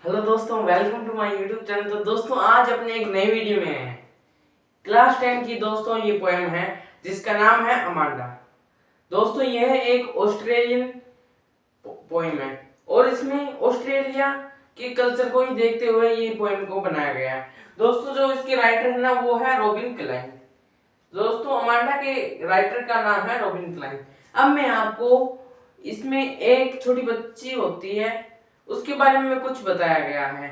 Hello दोस्तों, welcome to my YouTube channel. तो दोस्तों आज अपने एक नई वीडियो में हैं। क्लास 10 की दोस्तों ये पोएम है जिसका नाम है अमांडा। दोस्तों यह एक ऑस्ट्रेलियन पोएम है और इसमें ऑस्ट्रेलिया के कल्चर को ही देखते हुए ये पोएम को बनाया गया है। दोस्तों जो इसके राइटर है ना वो है रॉबिन क्लाइन। दोस्तों अमांडा के राइटर का नाम है रॉबिन क्लाइन। अब मैं आपको इसमें एक छोटी बच्ची होती है उसके बारे में कुछ बताया गया है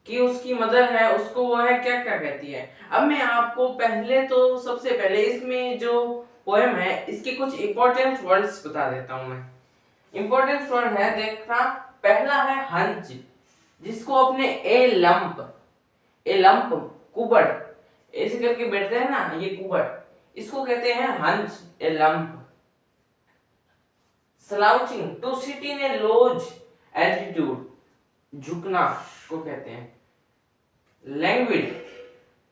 कि उसकी मदर है, उसको वो है क्या क्या कहती है। अब मैं आपको सबसे पहले इसमें जो पोएम है इसके कुछ इंपॉर्टेंट वर्ड्स बता देता हूं। मैं इंपॉर्टेंट वर्ड है देखना। पहला है हंच, जिसको अपने ए लंप कुबड़ ऐसे करके बैठते हैं ना, ये कुबड़, इसको कहते हैं hunch a lump. Slouching, to sit in a lodge altitude, झुकना को कहते हैं। लैंग्विड,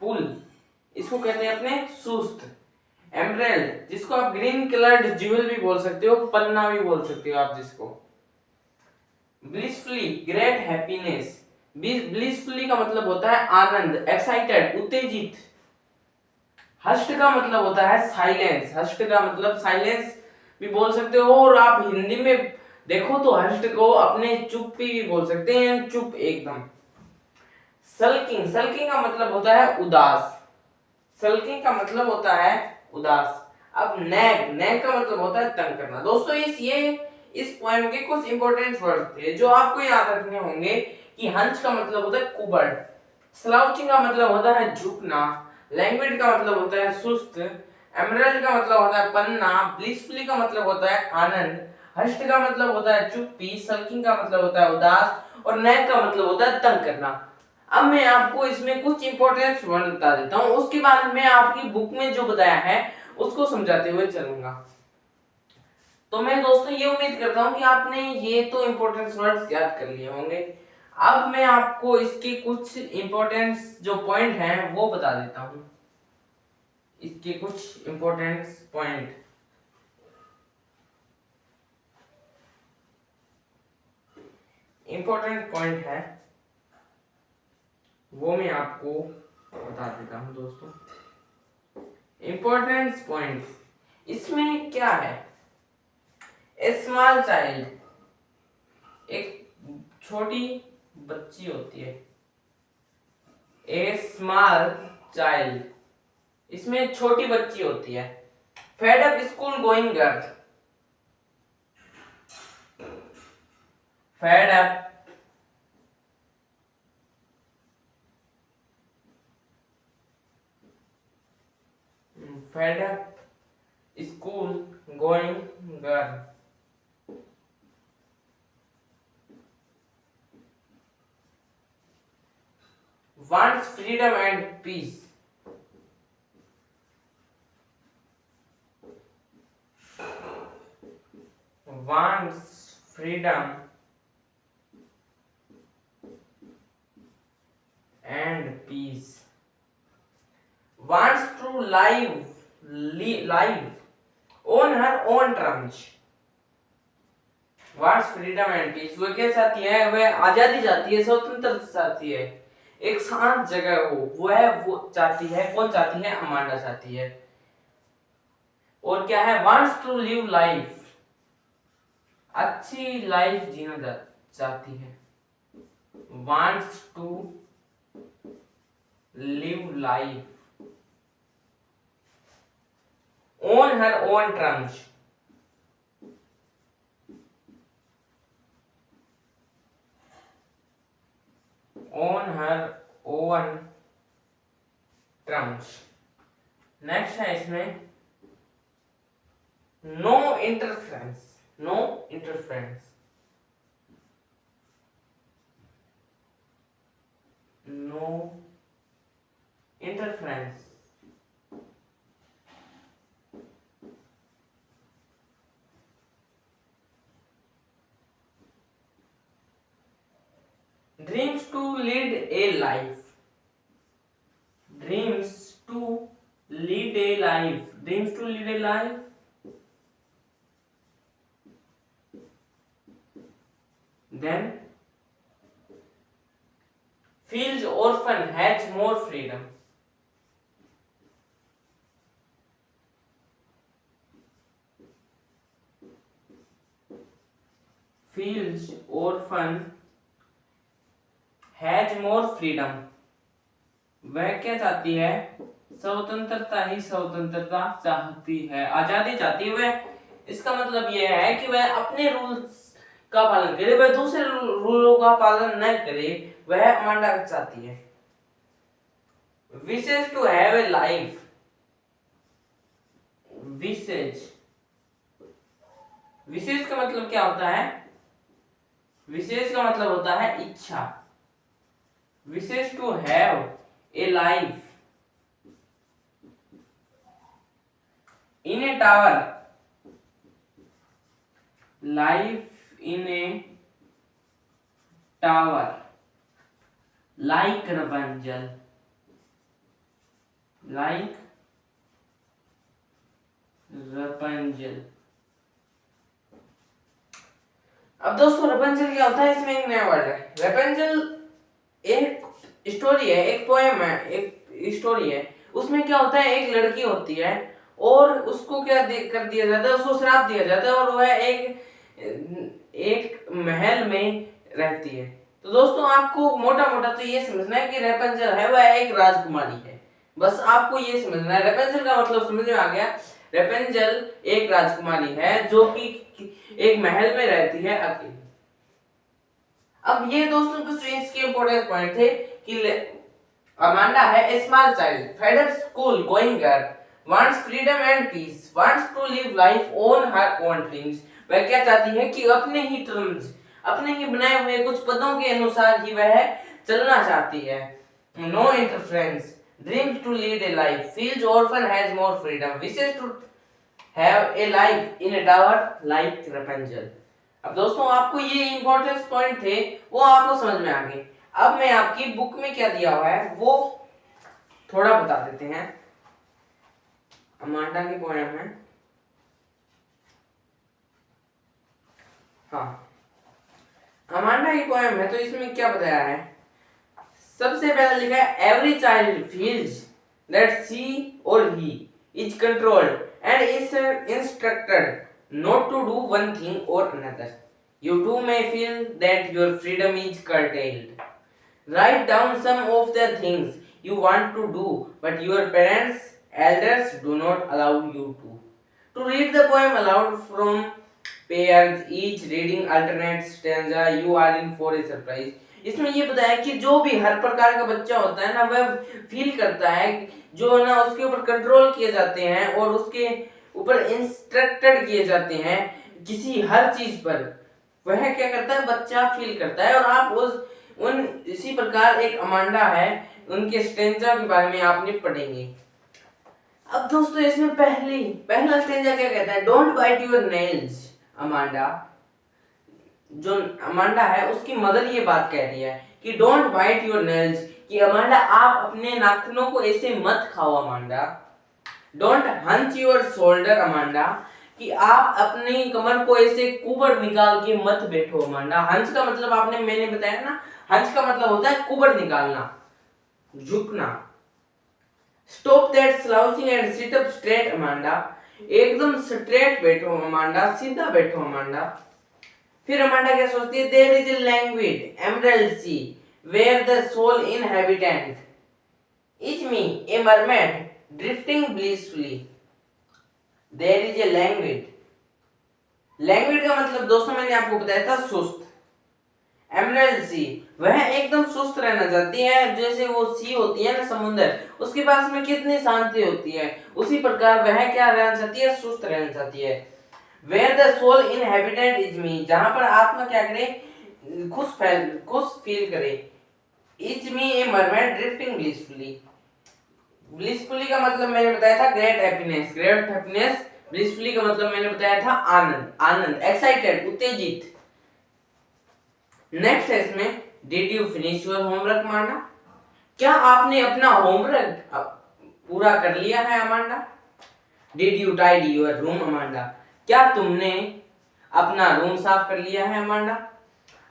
पुल, इसको कहते हैं अपने सुस्त। एमरेल्ड, जिसको आप ग्रीन कलर्ड ज्यूल भी बोल सकते हो, पन्ना भी बोल सकते हो आप जिसको। Blissfully, great happiness. ब्लिसफुली का मतलब होता है आनंद, एक्साइटेड, उत्तेजित। हर्ष्ट का मतलब होता है साइलेंस। हर्ष्ट का मतलब साइलेंस भी बोल सकते हो और आप हिंदी में देखो तो हर्ष्ट को अपने चुप भी बोल सकते हैं, चुप एकदम। सल्किंग, सल्किंग का मतलब होता है उदास। सल्किंग का मतलब होता है उदास। अब नैग, नैग का मतलब होता है तंग करना। दोस्तों इस पोएम के कुछ इंपॉर्टेंट वर्ड थे जो आपको याद रखने होंगे कि हंस का मतलब होता है कुबड़, स्लाउचिंग का मतलब होता है झुकना, लैंग्वेज का मतलब होता है सुस्त, एमरल्ड का मतलब होता है पन्ना, ब्लिसफुली का मतलब होता है आनंद, हर्ष्ट का मतलब होता है चुप्पी, सल्किंग का मतलब होता है उदास और नैग का मतलब होता है तंग करना। अब मैं आपको इसमें कुछ इंपॉर्टेंट वर्ड बता देता हूँ, उसके बाद मैं आपकी बुक में जो बताया है उसको समझाते हुए चलूंगा। तो मैं दोस्तों ये उम्मीद करता हूँ कि आपने ये तो इंपॉर्टेंट वर्ड्स याद कर लिए होंगे। अब मैं आपको इसके कुछ इंपॉर्टेंट जो पॉइंट हैं वो बता देता हूँ। इसके कुछ इंपॉर्टेंट पॉइंट है वो मैं आपको बता देता हूँ दोस्तों। इंपॉर्टेंट पॉइंट इसमें क्या है। ए स्मॉल चाइल्ड, एक छोटी बच्ची होती है। ए स्मॉल चाइल्ड, इसमें छोटी बच्ची होती है। Fed up school going girl, fed up school going girl. wants freedom and peace, wants freedom and peace, wants to live on her own terms। wants freedom and peace, वो क्या चाहती है, वह आजादी चाहती है, स्वतंत्रता चाहती है, एक शांत जगह हो, वो चाहती है। कौन चाहती है? अमांडा चाहती है। और क्या है? wants to live life, अच्छी लाइफ जीना चाहती है। wants to live life on her own terms, on her own terms। Next है इसमें no interference, no interference, no interference. Dreams to lead a life, dreams to lead a life, dreams to lead a life. Then more freedom. Feels orphan has more freedom. वह क्या चाहती है? स्वतंत्रता ही स्वतंत्रता चाहती है, आजादी चाहती है वह। इसका मतलब यह है कि वह अपने रूल्स का पालन करे, वह दूसरे रूलों का पालन न करे, वह अमांडा चाहती है। Wishes to have a life, wishes, wishes का मतलब क्या होता है? विशेष का मतलब होता है इच्छा। Wishes to have a life in a tower, life in a tower, like Rapunzel, like Rapunzel. अब दोस्तों रपंजल क्या होता है? इसमें एक नया वर्ड है रपंजल। एक स्टोरी है, एक पोएम है, एक स्टोरी है। उसमें क्या होता है? एक लड़की होती है और उसको क्या कर दिया जाता है? उसको श्राप दिया जाता है और वह एक महल में रहती है। तो दोस्तों आपको मोटा मोटा तो ये समझना है कि रैपंजल है वह एक राजकुमारी है। बस आपको ये समझना है, रैपंजल का मतलब समझ में आ गया। रैपंजल एक राजकुमारी है जो कि एक महल में रहती है अकेली। अब ये दोस्तों कुछ इसके इंपॉर्टेंट पॉइंट थे कि अमांडा है a small child, fed up school going girl, wants freedom and peace, wants to live life on her own terms। वह क्या चाहती है कि अपने ही टर्म्स, अपने ही बनाए हुए कुछ पदों के अनुसार ही वह चलना चाहती है। No interference, dreams to lead a life, feels orphan has more freedom, wishes to have a life in a tower like Rapunzel। अब दोस्तों आपको ये इंपॉर्टेंट पॉइंट थे वो आपको समझ में आ गए। अब मैं आपकी बुक में क्या दिया हुआ है वो थोड़ा बता देते हैं। अमांडा की पोएम है, हाँ अमांडा की पोएम है। तो इसमें क्या बताया है? सबसे पहले लिखा है every child feels that she or he is controlled and is instructed not to do one thing or another. You too may feel that your freedom is curtailed. Write down some of the things you want to do, but your parents, elders do not allow you to. To read the poem aloud from pairs, each reading alternate stanza, you are in for a surprise. इसमें ये बताया कि जो भी हर प्रकार का बच्चा होता है ना वह फील करता है, जो ना उसके ऊपर कंट्रोल किए जाते हैं और उसके ऊपर इंस्ट्रक्टेड किए जाते हैं किसी हर चीज पर, वह क्या करता है? बच्चा फील करता है। और आप इसी प्रकार एक अमांडा है, उनके स्टेंजा के बारे में आपने पढ़ेंगे। अब दोस्तों इसमें पहला स्टेंजा क्या कहता है? Don't bite your nails. Amanda, जो अमांडा है उसकी मदर ये बात कह रही है कि डोंट बाइट योर नेल्स, कि अमांडा आप अपने नाखूनों को ऐसे मत खाओ Amanda. Don't hunch your shoulder Amanda, कि आप अपनी कमर को ऐसे कुबड़ निकाल के मत बैठो अमांडा। हंच का मतलब मैंने बताया ना, हंच का मतलब होता है कुबड़ निकालना, झुकना। Stop that slouching and sit up straight Amanda, एकदम स्ट्रेट बैठो अमांडा, सीधा बैठो अमांडा। फिर अमांडा क्या सोचती है? There is a language emerald sea where the sole inhabitant is me a mermaid drifting blissfully. There is a language, language का मतलब दोस्तों मैंने आपको बताया था सुस्त। एमरल्ड सी, वह एकदम सुस्त रहना चाहती है, जैसे वो सी होती है ना समुद्र, उसके पास में कितनी शांति होती है, उसी प्रकार वह क्या रहना चाहती है? सुस्त रहना चाहती है। Where the soul inhabitant is me, जहां पर आत्मा क्या करे? खुश फील करे। Is me a mermaid drifting blissfully, blissfully का मतलब मैंने बताया था great happiness, great happiness। blissfully का मतलब मैंने बताया था आनंद, आनंद, excited, उत्तेजित। नेक्स्ट है इसमें did you finish your homework Amanda, क्या आपने अपना होमवर्क पूरा कर लिया है Amanda? Did you tidy your room Amanda, क्या तुमने अपना रूम साफ कर लिया है Amanda?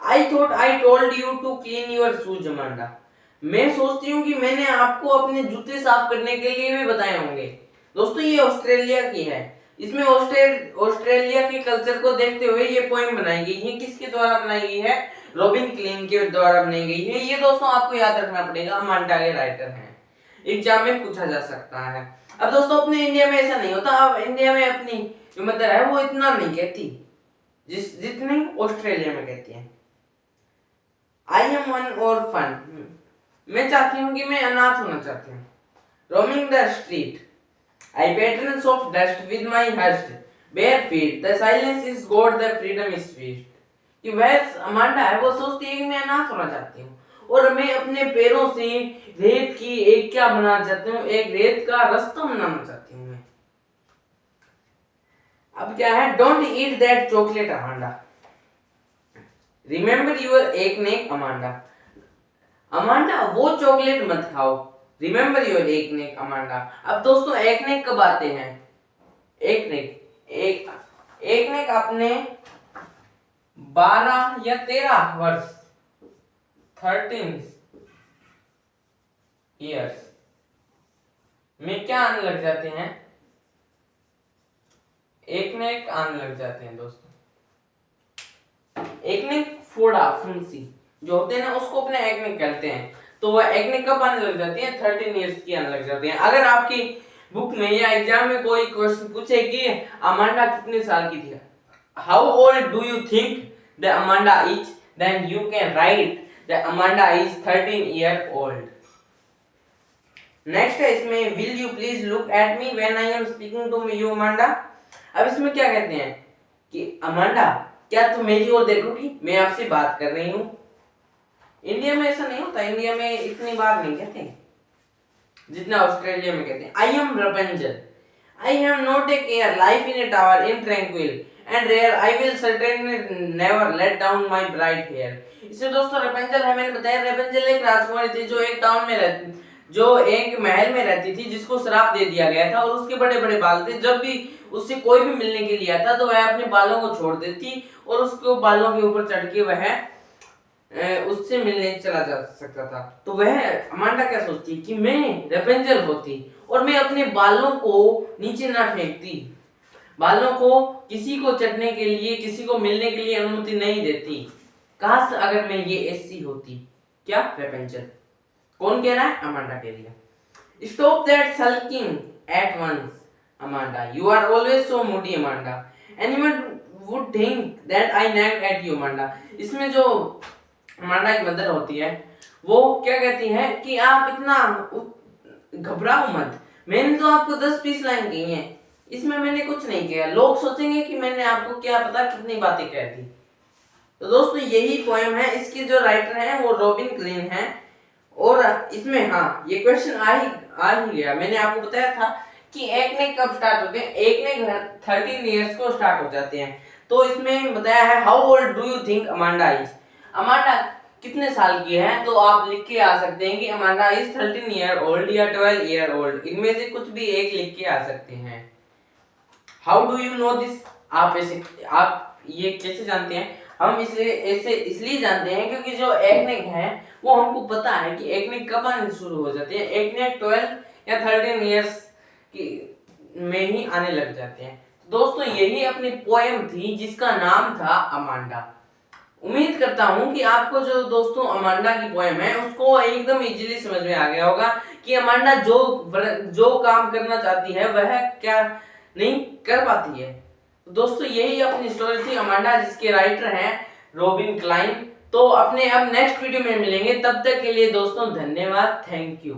I thought I told you to clean your shoes Amanda, मैं सोचती हूँ कि मैंने आपको अपने जूते साफ करने के लिए भी बताए होंगे। दोस्तों ये ऑस्ट्रेलिया की है। इसमें ऑस्ट्रेलिया के कल्चर को देखते हुए ये पोएम बनाई गई है। किसके द्वारा बनाई गई है? रॉबिन क्लीन के द्वारा बनाई गई है। ये दोस्तों आपको याद रखना पड़ेगा, अमांडा के राइटर हैं, एग्जाम में पूछा जा सकता है। अब दोस्तों अपने इंडिया में ऐसा नहीं होता। अब इंडिया में अपनी जो मदर है वो इतना नहीं कहती जितनी ऑस्ट्रेलिया में कहती है। आई एम वन ऑर्फन, मैं चाहती हूँ कि मैं अनाथ होना चाहती हूँ। Roaming the street, I patterns of dust with my hushed bare feet, the silence is God, the freedom is sweet. कि वह अमांडा है वो सोचती है कि मैं अनाथ होना चाहती हूँ और मैं अपने पैरों से रेत की एक क्या बनाना चाहती हूँ, एक रेत का रास्ता बनाना चाहती हूँ मैं। अब क्या है? Don't eat that chocolate Amanda, remember your acne Amanda. Amanda वो चॉकलेट मत खाओ, रिमेंबर योर एक नेक अमांडा। अब दोस्तों एक नेक कब आते हैं? एक नेक अपने 12 या 13 वर्ष 13 ईयर्स में क्या आने लग जाते हैं? एक नेक आने लग जाते हैं दोस्तों। एक नेक फोड़ा फुंसी जो होते हैं ना उसको अपने एक्ने कहते हैं। तो वह एक्ने कब आने लग जाती है? 13 इयर्स की आने लग जाती है। अगर आपकी बुक में या एग्जाम में कोई क्वेश्चन पूछे कि अमांडा कितने साल की थी, how old do you think the Amanda is, then you can write the Amanda is 13 year old. Next है इसमें, will you please look at me when I am speaking to you Amanda. अब इसमें क्या कहते हैं कि Amanda क्या तुम मेरी ओर देखोगी, मैं आपसे बात कर रही हूँ। इंडिया में ऐसा नहीं होता, इंडिया में इतनी बार नहीं कहते जितना ऑस्ट्रेलिया में कहते हैं। I am Rapunzel, I have not a care, life in a tower in tranquil and rare, I will certainly never let down my bright hair. इससे दोस्तों रपेंजल है, मैंने बताया रपेंजल एक राजकुमारी थी जो एक टाउन में रहती, जो एक महल में रहती थी, जिसको श्राप दे दिया गया था और उसके बड़े बड़े बाल थे। जब भी उससे कोई भी मिलने के लिए आता तो वह अपने बालों को छोड़ देती और उसको बालों के ऊपर चढ़ के वह उससे मिलने चला जा सकता था। तो वह अमांडा क्या सोचती कि मैं रेपेंजल होती और मैं अपने बालों को नीचे ना फेंकती, बालों को किसी को चटने के लिए, किसी को मिलने के लिए अनुमति नहीं देती। काश अगर मैं ये ऐसी होती। क्या? रेपेंजल। कौन कह रहा है? अमांडा कह रही है। Stop that sulking at once Amanda, you are always so moody Amanda, anyone would think that I nag at you Amanda. इसमें जो अमांडा की मदर होती है वो क्या कहती है कि आप इतना घबराओ मत, मैंने तो आपको 10 20 लाइन कही है, इसमें मैंने कुछ नहीं किया, लोग सोचेंगे कि मैंने आपको क्या पता कितनी बातें कह दी। तो दोस्तों यही पोएम है, इसकी जो राइटर है वो रॉबिन क्लीन है। और इसमें हाँ ये क्वेश्चन आ ही गया। मैंने आपको बताया था कि एक ने कब स्टार्ट होते हैं, एक ने 13 इयर्स को स्टार्ट हो जाते हैं। तो इसमें बताया है how old do you think Amanda is, Amanda कितने साल की है। तो आप लिख के आ सकते हैं कि अमांडा इज 13 ईयर ओल्ड या 12 ईयर ओल्ड, इनमें से कुछ भी एक लिख के आ सकते हैं। How do you know this, आप ये कैसे जानते हैं? हम इसे ऐसे इसलिए जानते हैं क्योंकि जो एक्नेक है वो हमको पता है कि एक्नेक कब आने शुरू हो जाते हैं। एक्नेक 12 या 13 इयर्स की में ही आने लग जाते हैं। दोस्तों यही अपनी पोएम थी जिसका नाम था अमांडा। उम्मीद करता हूं कि आपको जो दोस्तों अमांडा की पोएम है उसको एकदम इजीली समझ में आ गया होगा कि अमांडा जो काम करना चाहती है वह क्या नहीं कर पाती है। तो दोस्तों यही अपनी स्टोरी थी अमांडा, जिसके राइटर हैं रॉबिन क्लाइन। तो अपने अब नेक्स्ट वीडियो में मिलेंगे, तब तक के लिए दोस्तों धन्यवाद, थैंक यू।